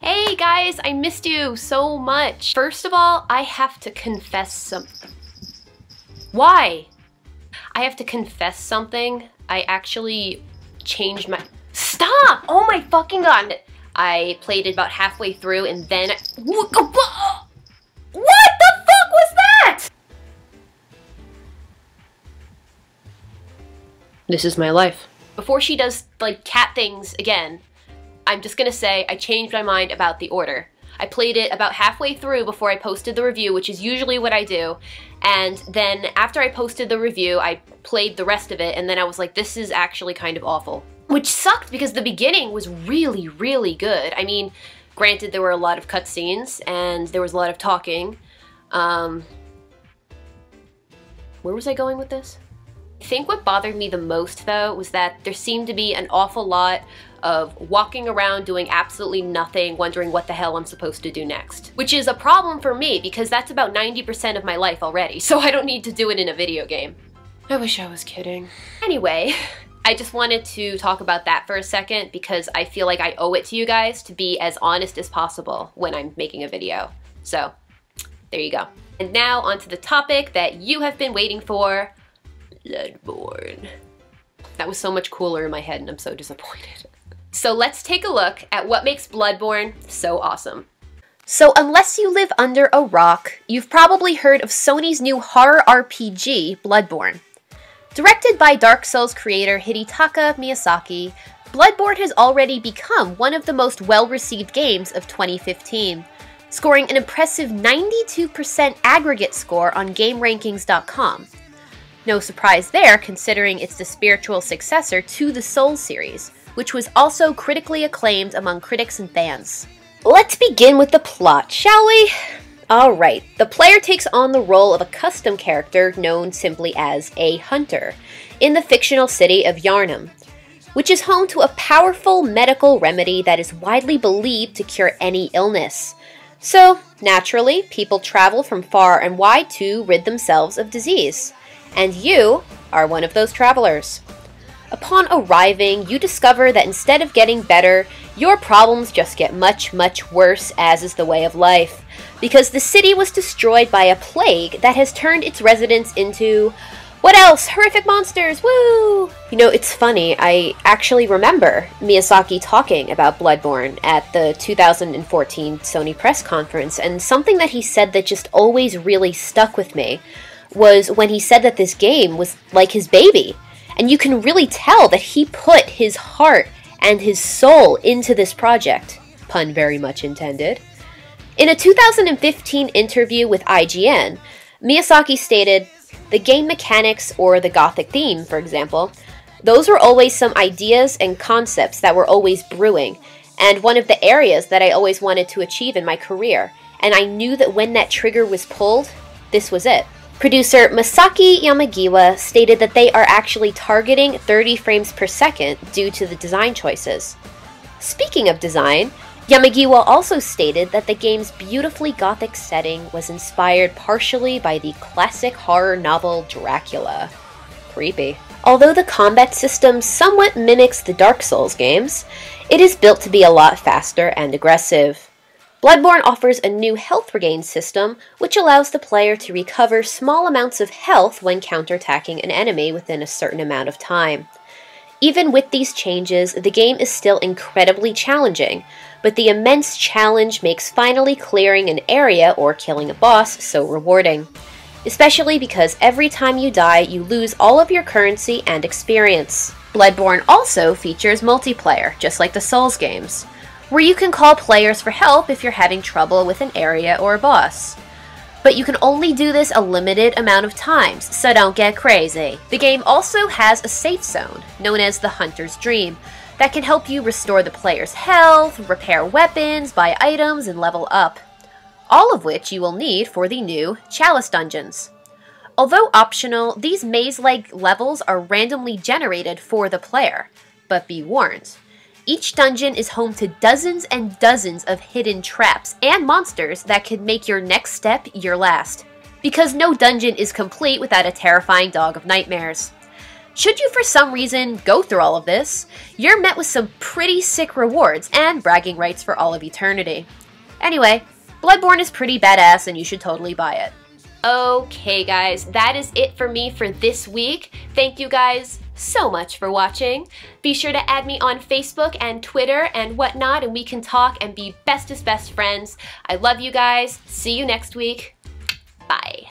Hey guys, I missed you so much. First of all, I have to confess something. Why? I have to confess something. I actually changed my... Stop! Oh my fucking god! I played it about halfway through and then... What the fuck was that? This is my life. Before she does, like, cat things again, I'm just gonna say I changed my mind about the order. I played it about halfway through before I posted the review, which is usually what I do, and then after I posted the review, I played the rest of it, and then I was like, this is actually kind of awful. Which sucked because the beginning was really, really good. I mean, granted there were a lot of cutscenes, and there was a lot of talking. Where was I going with this? I think what bothered me the most, though, was that there seemed to be an awful lot of walking around doing absolutely nothing, wondering what the hell I'm supposed to do next. Which is a problem for me, because that's about 90% of my life already, so I don't need to do it in a video game. I wish I was kidding. Anyway, I just wanted to talk about that for a second, because I feel like I owe it to you guys to be as honest as possible when I'm making a video. So, there you go. And now onto the topic that you have been waiting for, Bloodborne. That was so much cooler in my head and I'm so disappointed. So let's take a look at what makes Bloodborne so awesome. So unless you live under a rock, you've probably heard of Sony's new horror RPG, Bloodborne. Directed by Dark Souls creator Hidetaka Miyazaki, Bloodborne has already become one of the most well-received games of 2015, scoring an impressive 92% aggregate score on GameRankings.com. No surprise there, considering it's the spiritual successor to the Souls series, which was also critically acclaimed among critics and fans. Let's begin with the plot, shall we? Alright, the player takes on the role of a custom character known simply as a hunter, in the fictional city of Yharnam, which is home to a powerful medical remedy that is widely believed to cure any illness. So, naturally, people travel from far and wide to rid themselves of disease. And you are one of those travelers. Upon arriving, you discover that instead of getting better, your problems just get much, much worse, as is the way of life, because the city was destroyed by a plague that has turned its residents into, what else? Horrific monsters, woo! You know, it's funny, I actually remember Miyazaki talking about Bloodborne at the 2014 Sony press conference, and something that he said that just always really stuck with me was when he said that this game was like his baby. And you can really tell that he put his heart and his soul into this project. Pun very much intended. In a 2015 interview with IGN, Miyazaki stated, "The game mechanics or the gothic theme, for example, those were always some ideas and concepts that were always brewing, and one of the areas that I always wanted to achieve in my career, and I knew that when that trigger was pulled, this was it." Producer Masaki Yamagiwa stated that they are actually targeting 30 frames per second due to the design choices. Speaking of design, Yamagiwa also stated that the game's beautifully gothic setting was inspired partially by the classic horror novel Dracula. Creepy. Although the combat system somewhat mimics the Dark Souls games, it is built to be a lot faster and aggressive. Bloodborne offers a new health regain system, which allows the player to recover small amounts of health when counterattacking an enemy within a certain amount of time. Even with these changes, the game is still incredibly challenging, but the immense challenge makes finally clearing an area or killing a boss so rewarding. Especially because every time you die, you lose all of your currency and experience. Bloodborne also features multiplayer, just like the Souls games, where you can call players for help if you're having trouble with an area or a boss. But you can only do this a limited amount of times, so don't get crazy. The game also has a safe zone, known as the Hunter's Dream, that can help you restore the player's health, repair weapons, buy items, and level up. All of which you will need for the new Chalice dungeons. Although optional, these maze-like levels are randomly generated for the player, but be warned. Each dungeon is home to dozens and dozens of hidden traps and monsters that could make your next step your last, because no dungeon is complete without a terrifying dog of nightmares. Should you for some reason go through all of this, you're met with some pretty sick rewards and bragging rights for all of eternity. Anyway, Bloodborne is pretty badass and you should totally buy it. Okay guys, that is it for me for this week. Thank you guys so much for watching. Be sure to add me on Facebook and Twitter and whatnot, and we can talk and be bestest best friends. I love you guys. See you next week. Bye.